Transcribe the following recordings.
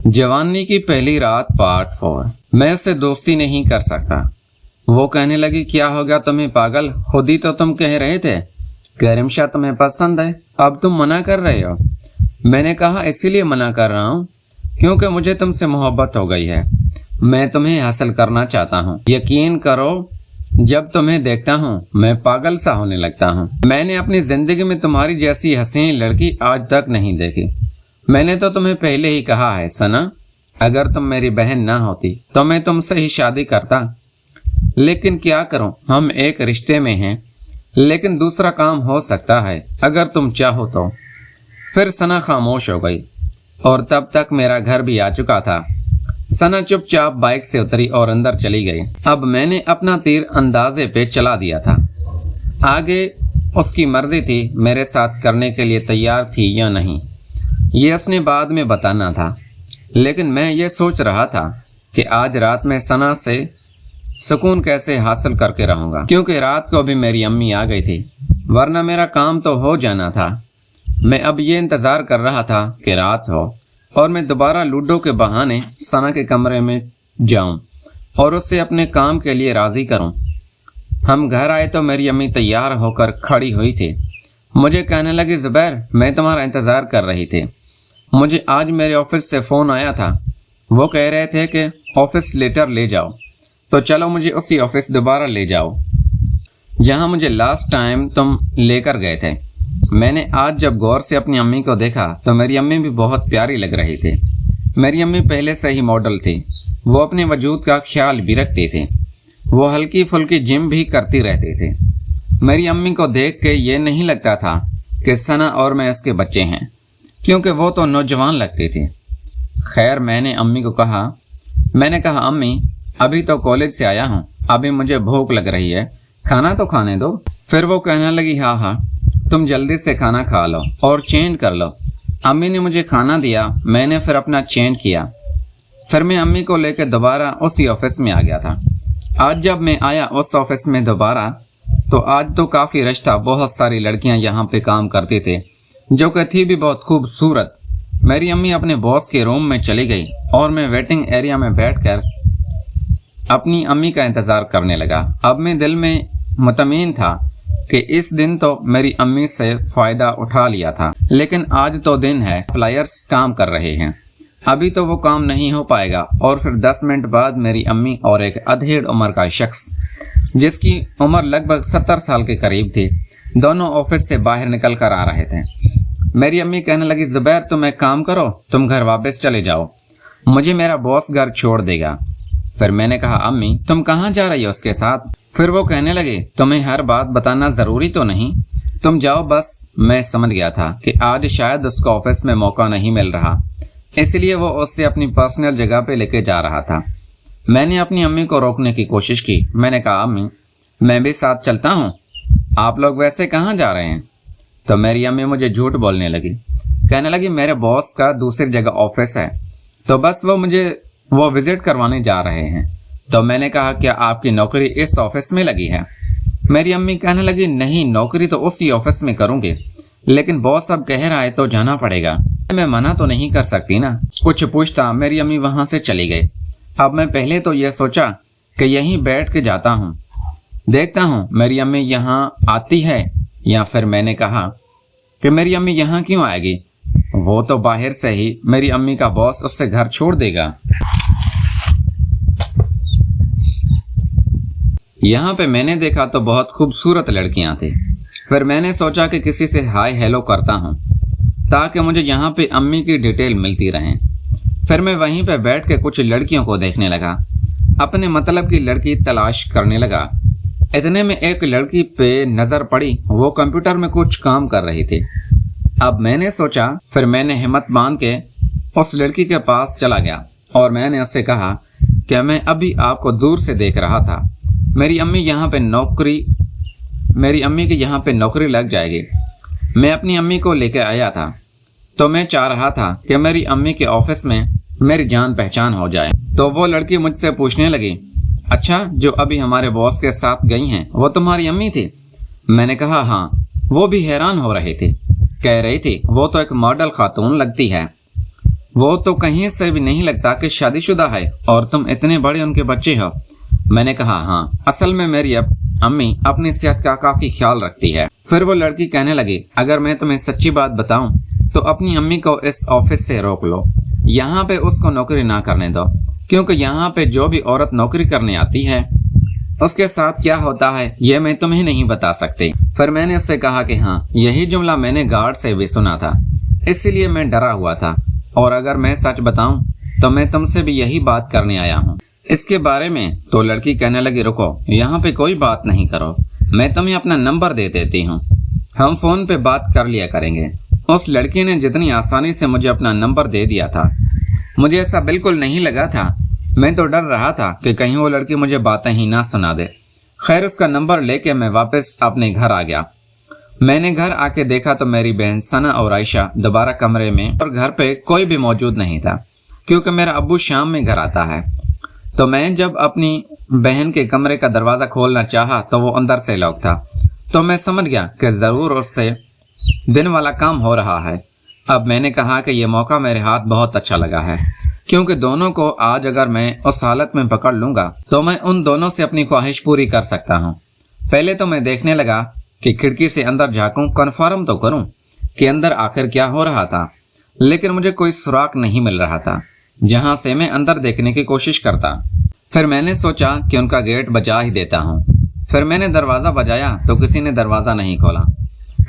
जवानी की पहली रात पार्ट 4। मैं उससे दोस्ती नहीं कर सकता। वो कहने लगी, क्या हो गया तुम्हें पागल, खुद ही तो तुम कह रहे थे करीमशाह तुम्हें पसंद है, अब तुम मना कर रहे हो। मैंने कहा इसीलिए मना कर रहा हूँ क्योंकि मुझे तुमसे मोहब्बत हो गई है, मैं तुम्हें हासिल करना चाहता हूँ। यकीन करो जब तुम्हें देखता हूँ मैं पागल सा होने लगता हूँ। मैंने अपनी जिंदगी में तुम्हारी जैसी हसीन लड़की आज तक नहीं देखी। मैंने तो तुम्हें पहले ही कहा है सना, अगर तुम मेरी बहन ना होती तो मैं तुमसे ही शादी करता, लेकिन क्या करूं, हम एक रिश्ते में हैं। लेकिन दूसरा काम हो सकता है अगर तुम चाहो तो। फिर सना खामोश हो गई और तब तक मेरा घर भी आ चुका था। सना चुपचाप बाइक से उतरी और अंदर चली गई। अब मैंने अपना तीर अंदाजे पे चला दिया था, आगे उसकी मर्जी थी मेरे साथ करने के लिए तैयार थी या नहीं, ये उसने बाद में बताना था। लेकिन मैं ये सोच रहा था कि आज रात में सना से सुकून कैसे हासिल करके रहूँगा, क्योंकि रात को भी मेरी अम्मी आ गई थी, वरना मेरा काम तो हो जाना था। मैं अब ये इंतज़ार कर रहा था कि रात हो और मैं दोबारा लूडो के बहाने सना के कमरे में जाऊं और उससे अपने काम के लिए राज़ी करूं। हम घर आए तो मेरी अम्मी तैयार होकर खड़ी हुई थी। मुझे कहने लगी, ज़ुबैर मैं तुम्हारा इंतज़ार कर रही थी। मुझे आज मेरे ऑफिस से फ़ोन आया था, वो कह रहे थे कि ऑफिस लेटर ले जाओ, तो चलो मुझे उसी ऑफिस दोबारा ले जाओ जहाँ मुझे लास्ट टाइम तुम लेकर गए थे। मैंने आज जब गौर से अपनी अम्मी को देखा तो मेरी अम्मी भी बहुत प्यारी लग रही थी। मेरी अम्मी पहले से ही मॉडल थी, वो अपने वजूद का ख्याल भी रखती थी, वो हल्की फुल्की जिम भी करती रहती थी। मेरी अम्मी को देख के ये नहीं लगता था कि सना और मैं उसके बच्चे हैं, क्योंकि वो तो नौजवान लगती थी। खैर मैंने अम्मी को कहा, अम्मी अभी तो कॉलेज से आया हूँ, अभी मुझे भूख लग रही है, खाना तो खाने दो। फिर वो कहने लगी, हाँ तुम जल्दी से खाना खा लो और चेंज कर लो। अम्मी ने मुझे खाना दिया, मैंने फिर अपना चेंज किया। फिर मैं अम्मी को लेकर दोबारा उसी ऑफिस में आ गया था। आज जब मैं आया उस ऑफिस में दोबारा, तो आज तो काफ़ी रश था, बहुत सारी लड़कियां यहाँ पे काम करती थे जो कि थी भी बहुत खूबसूरत। मेरी अम्मी अपने बॉस के रूम में चली गई और मैं वेटिंग एरिया में बैठकर अपनी अम्मी का इंतज़ार करने लगा। अब मैं दिल में मुतमईन था कि इस दिन तो मेरी अम्मी से फ़ायदा उठा लिया था, लेकिन आज तो दिन है, सप्लायर्स काम कर रहे हैं, अभी तो वो काम नहीं हो पाएगा। और फिर 10 मिनट बाद मेरी अम्मी और एक अधेड़ उम्र का शख्स जिसकी उम्र लगभग 70 साल के करीब थी, दोनों ऑफिस से बाहर निकल कर आ रहे थे। मेरी अम्मी कहने लगी, ज़ुबैर तुम एक काम करो, तुम घर वापस चले जाओ, मुझे मेरा बॉस घर छोड़ देगा। फिर मैंने कहा, अम्मी तुम कहाँ जा रही हो उसके साथ? फिर वो कहने लगे, तुम्हें हर बात बताना ज़रूरी तो नहीं, तुम जाओ बस। मैं समझ गया था कि आज शायद उसको ऑफिस में मौका नहीं मिल रहा, इसलिए वो उससे अपनी पर्सनल जगह पे लेके जा रहा था। मैंने अपनी अम्मी को रोकने की कोशिश की। मैंने कहा, अम्मी मैं भी साथ चलता हूँ, आप लोग वैसे कहाँ जा रहे हैं? तो मेरी अम्मी मुझे झूठ बोलने लगी, कहने लगी मेरे बॉस का दूसरी जगह ऑफिस है, तो बस वो विजिट करवाने जा रहे हैं। तो मैंने कहा, क्या आपकी नौकरी इस ऑफिस में लगी है? मेरी अम्मी कहने लगी, नहीं नौकरी तो उसी ऑफिस में करूँगी, लेकिन बॉस अब कह रहा है तो जाना पड़ेगा, मैं मना तो नहीं कर सकती ना। कुछ पूछता मेरी अम्मी वहाँ से चली गई। अब मैं पहले तो यह सोचा कि यहीं बैठ के जाता हूँ, देखता हूँ मेरी अम्मी यहाँ आती है, या फिर मैंने कहा कि मेरी अम्मी यहाँ क्यों आएगी, वो तो बाहर से ही मेरी अम्मी का बॉस उससे घर छोड़ देगा। यहाँ पे मैंने देखा तो बहुत खूबसूरत लड़कियाँ थी। फिर मैंने सोचा कि किसी से हाय हेलो करता हूँ ताकि मुझे यहाँ पे अम्मी की डिटेल मिलती रहें। फिर मैं वहीं पे बैठ के कुछ लड़कियों को देखने लगा, अपने मतलब की लड़की तलाश करने लगा। इतने में एक लड़की पे नज़र पड़ी, वो कंप्यूटर में कुछ काम कर रही थी। अब मैंने सोचा, फिर मैंने हिम्मत बांध के उस लड़की के पास चला गया और मैंने उससे कहा कि मैं अभी आपको दूर से देख रहा था, मेरी अम्मी की यहाँ पे नौकरी लग जाएगी। मैं अपनी अम्मी को लेके आया था, तो मैं चाह रहा था कि मेरी अम्मी के ऑफिस में मेरी जान पहचान हो जाए। तो वो लड़की मुझसे पूछने लगी, अच्छा जो अभी हमारे बॉस के साथ गई हैं वो तुम्हारी अम्मी थी? मैंने कहा हाँ। वो भी हैरान हो रही थी, कह रही थी वो तो एक मॉडल खातून लगती है। وہ تو کہیں سے بھی نہیں لگتا کہ شادی شدہ ہے اور تم اتنے بڑے ان کے بچے ہو۔ میں نے کہا ہاں، اصل میں میری امی اپنی صحت کا کافی خیال رکھتی ہے۔ پھر وہ لڑکی کہنے لگی اگر میں تمہیں سچی بات بتاؤں تو اپنی امی کو اس آفس سے روک لو، یہاں پہ اس کو نوکری نہ کرنے دو، کیونکہ یہاں پہ جو بھی عورت نوکری کرنے آتی ہے اس کے ساتھ کیا ہوتا ہے یہ میں تمہیں نہیں بتا سکتی۔ پھر میں نے اس سے کہا کہ ہاں، یہی جملہ میں نے گارڈ سے بھی سنا تھا، اسی لیے میں ڈرا ہوا تھا، اور اگر میں سچ بتاؤں تو میں تم سے بھی یہی بات کرنے آیا ہوں اس کے بارے میں۔ تو لڑکی کہنے لگی رکو، یہاں پہ کوئی بات نہیں کرو، میں تمہیں اپنا نمبر دے دیتی ہوں، ہم فون پہ بات کر لیا کریں گے۔ اس لڑکی نے جتنی آسانی سے مجھے اپنا نمبر دے دیا تھا، مجھے ایسا بالکل نہیں لگا تھا، میں تو ڈر رہا تھا کہ کہیں وہ لڑکی مجھے باتیں ہی نہ سنا دے۔ خیر اس کا نمبر لے کے میں واپس اپنے گھر آ گیا۔ میں نے گھر آ کے دیکھا تو میری بہن ثنا اور عائشہ دوبارہ کمرے میں، اور گھر پہ کوئی بھی موجود نہیں تھا کیونکہ میرا ابو شام میں گھر آتا ہے۔ تو میں جب اپنی بہن کے کمرے کا دروازہ کھولنا چاہا تو وہ اندر سے لاک تھا، تو میں سمجھ گیا کہ ضرور اس سے دن والا کام ہو رہا ہے۔ اب میں نے کہا کہ یہ موقع میرے ہاتھ بہت اچھا لگا ہے، کیونکہ دونوں کو آج اگر میں اس حالت میں پکڑ لوں گا تو میں ان دونوں سے اپنی خواہش پوری کر سکتا ہوں۔ پہلے تو میں دیکھنے لگا کہ کھڑکی سے اندر جھانکوں، کنفرم تو کروں کہ اندر آخر کیا ہو رہا تھا، لیکن مجھے کوئی سراغ نہیں مل رہا تھا جہاں سے میں اندر دیکھنے کی کوشش کرتا۔ پھر میں نے سوچا کہ ان کا گیٹ بجا ہی دیتا ہوں۔ پھر میں نے دروازہ بجایا تو کسی نے دروازہ نہیں کھولا۔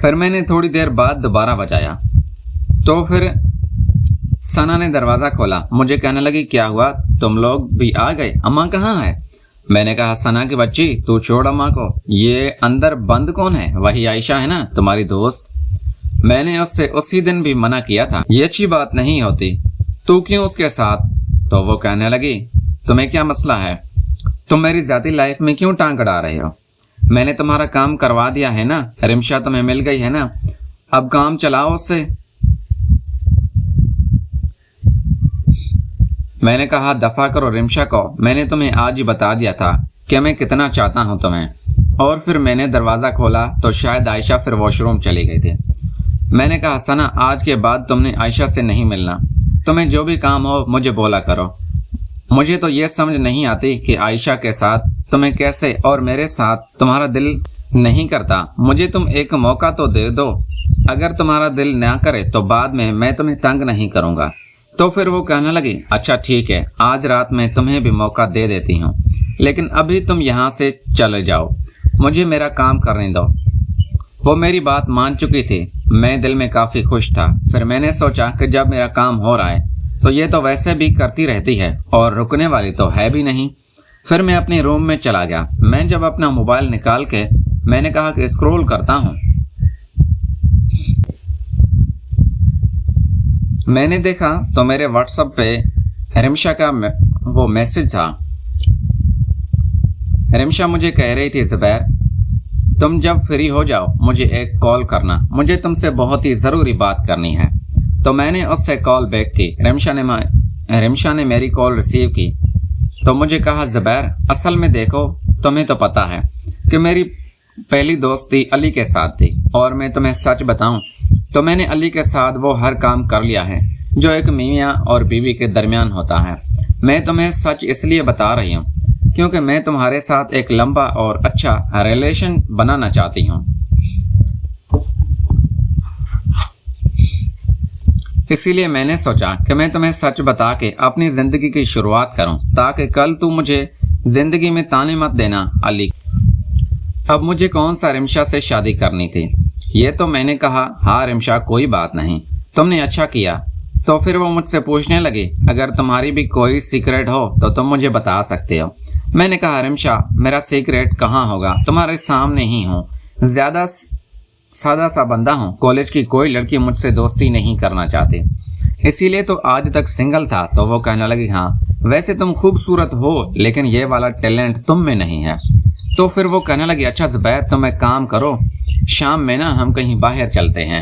پھر میں نے تھوڑی دیر بعد دوبارہ بجایا تو پھر ثنا نے دروازہ کھولا، مجھے کہنے لگی کیا ہوا، تم لوگ بھی آ گئے، اماں کہاں ہے؟ میں نے کہا ثنا کی بچی تو چھوڑ اماں کو، یہ اندر بند کون ہے؟ وہی عائشہ ہے نا تمہاری دوست، میں نے اس سے اسی دن بھی منع کیا تھا، یہ اچھی بات نہیں ہوتی، تو کیوں اس کے ساتھ؟ تو وہ کہنے لگی تمہیں کیا مسئلہ ہے، تم میری ذاتی لائف میں کیوں ٹانگ اڑا رہے ہو؟ میں نے تمہارا کام کروا دیا ہے نا، رمشا تمہیں مل گئی ہے نا، اب کام چلاؤ اس سے۔ میں نے کہا دفع کرو رمشا کو، میں نے تمہیں آج ہی بتا دیا تھا کہ میں کتنا چاہتا ہوں تمہیں۔ اور پھر میں نے دروازہ کھولا تو شاید عائشہ پھر واش روم چلی گئی تھی۔ میں نے کہا ثنا آج کے بعد تم نے عائشہ سے نہیں ملنا، تمہیں جو بھی کام ہو مجھے بولا کرو، مجھے تو یہ سمجھ نہیں آتی کہ عائشہ کے ساتھ تمہیں کیسے اور میرے ساتھ تمہارا دل نہیں کرتا، مجھے تم ایک موقع تو دے دو، اگر تمہارا دل نہ کرے تو بعد میں تمہیں تنگ نہیں کروں گا۔ تو پھر وہ کہنے لگی اچھا ٹھیک ہے، آج رات میں تمہیں بھی موقع دے دیتی ہوں، لیکن ابھی تم یہاں سے چلے جاؤ، مجھے میرا کام کرنے دو۔ وہ میری بات مان چکی تھی، میں دل میں کافی خوش تھا۔ پھر میں نے سوچا کہ جب میرا کام ہو رہا ہے تو یہ تو ویسے بھی کرتی رہتی ہے اور رکنے والی تو ہے بھی نہیں۔ پھر میں اپنے روم میں چلا گیا۔ میں جب اپنا موبائل نکال کے میں نے کہا کہ اسکرول کرتا ہوں، میں نے دیکھا تو میرے واٹس ایپ پہ رمشا کا وہ میسج تھا۔ رمشا مجھے کہہ رہی تھی زبیر تم جب فری ہو جاؤ مجھے ایک کال کرنا، مجھے تم سے بہت ہی ضروری بات کرنی ہے۔ تو میں نے اس سے کال بیک کی۔ رمشا نے میری کال ریسیو کی تو مجھے کہا زبیر اصل میں دیکھو تمہیں تو پتہ ہے کہ میری پہلی دوستی علی کے ساتھ تھی، اور میں تمہیں سچ بتاؤں تو میں نے علی کے ساتھ وہ ہر کام کر لیا ہے جو ایک میاں اور بیوی کے درمیان ہوتا ہے۔ میں تمہیں سچ اس لیے بتا رہی ہوں کیونکہ میں تمہارے ساتھ ایک لمبا اور اچھا ریلیشن بنانا چاہتی ہوں، اسی لیے میں نے سوچا کہ میں تمہیں سچ بتا کے اپنی زندگی کی شروعات کروں تاکہ کل تو مجھے زندگی میں تانے مت دینا علی۔ اب مجھے کون سا رمشا سے شادی کرنی تھی؟ یہ تو میں نے کہا ہاں رمشا کوئی بات نہیں، تم نے اچھا کیا۔ تو پھر وہ مجھ سے پوچھنے لگی اگر تمہاری بھی کوئی سیکرٹ ہو تو تم مجھے بتا سکتے ہو۔ میں نے کہا رمشا میرا سیکرٹ کہاں ہوگا، تمہارے سامنے ہی ہوں، زیادہ سادہ سا بندہ ہوں، کالج کی کوئی لڑکی مجھ سے دوستی نہیں کرنا چاہتی، اسی لیے تو آج تک سنگل تھا۔ تو وہ کہنے لگی ہاں ویسے تم خوبصورت ہو لیکن یہ والا ٹیلنٹ تم میں نہیں ہے۔ تو پھر وہ کہنے لگی اچھا زبیر تم ایک کام کرو، شام میں نا ہم کہیں باہر چلتے ہیں۔